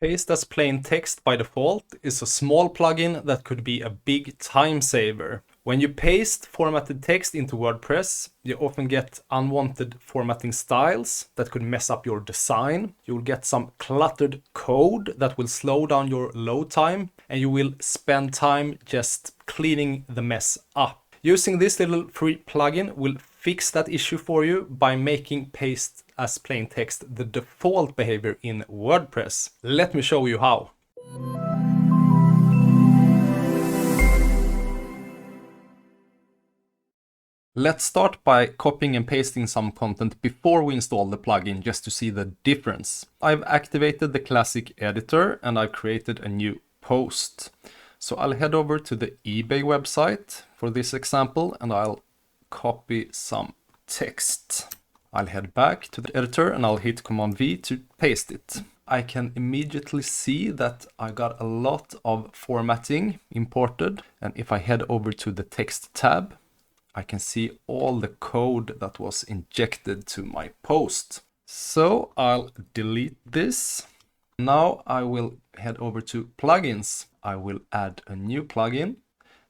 Paste as plain text by default is a small plugin that could be a big time saver. When you paste formatted text into WordPress, you often get unwanted formatting styles that could mess up your design. You'll get some cluttered code that will slow down your load time, and you will spend time just cleaning the mess up. Using this little free plugin will fix that issue for you by making paste as plain text the default behavior in WordPress. Let me show you how. Let's start by copying and pasting some content before we install the plugin just to see the difference. I've activated the classic editor and I've created a new post. So I'll head over to the eBay website for this example and I'll copy some text. I'll head back to the editor and I'll hit Command V to paste it. I can immediately see that I got a lot of formatting imported. And if I head over to the text tab, I can see all the code that was injected to my post. So I'll delete this. Now I will head over to plugins. I will add a new plugin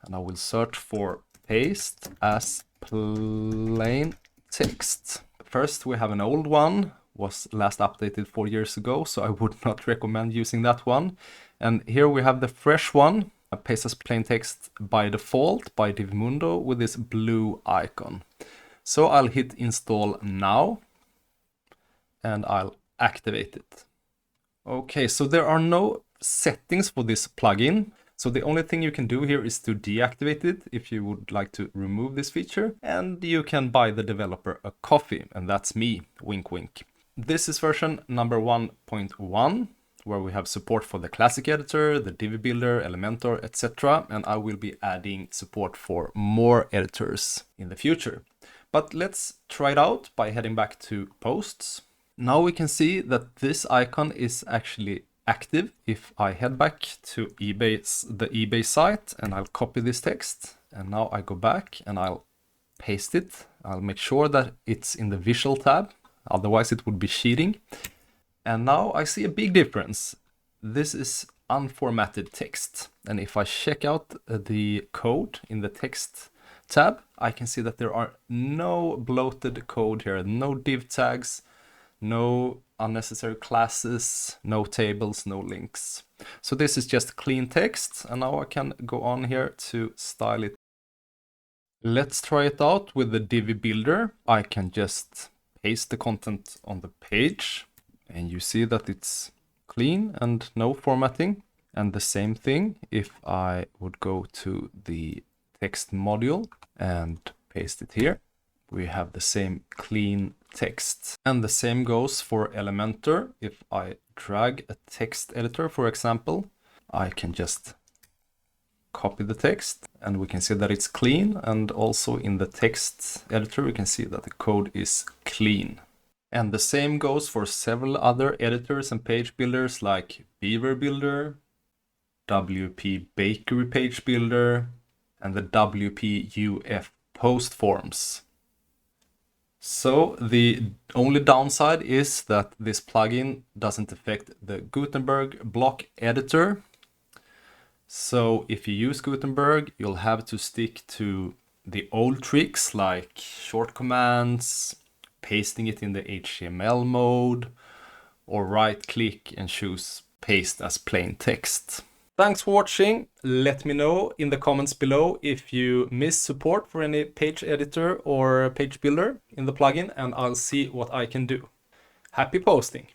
and I will search for paste as plain text. First, we have an old one, was last updated 4 years ago, so I would not recommend using that one. And here we have the fresh one, paste as plain text by default by Divi Builder with this blue icon. So I'll hit install now and I'll activate it. Okay, so there are no settings for this plugin. So the only thing you can do here is to deactivate it if you would like to remove this feature, and you can buy the developer a coffee, and that's me, wink wink. This is version number 1.1, where we have support for the classic editor, the Divi Builder, Elementor, etc. And I will be adding support for more editors in the future. But let's try it out by heading back to posts. Now we can see that this icon is actually active. If I head back to the eBay site and I'll copy this text and now I go back and I'll paste it. I'll make sure that it's in the visual tab, otherwise it would be cheating. And now I see a big difference. This is unformatted text. And if I check out the code in the text tab, I can see that there are no bloated code here, no div tags, no unnecessary classes, no tables, no links. So this is just clean text, and now I can go on here to style it. Let's try it out with the Divi Builder. I can just paste the content on the page, and you see that it's clean and no formatting. And the same thing if I would go to the text module and paste it here. We have the same clean text. And the same goes for Elementor. If I drag a text editor, for example, I can just copy the text and we can see that it's clean. And also in the text editor, we can see that the code is clean. And the same goes for several other editors and page builders like Beaver Builder, WPBakery page builder, and the WPUF post forms. So the only downside is that this plugin doesn't affect the Gutenberg Block Editor. So if you use Gutenberg, you'll have to stick to the old tricks like short commands, pasting it in the HTML mode, or right click and choose paste as plain text. Thanks for watching. Let me know in the comments below if you miss support for any page editor or page builder in the plugin, and I'll see what I can do. Happy posting!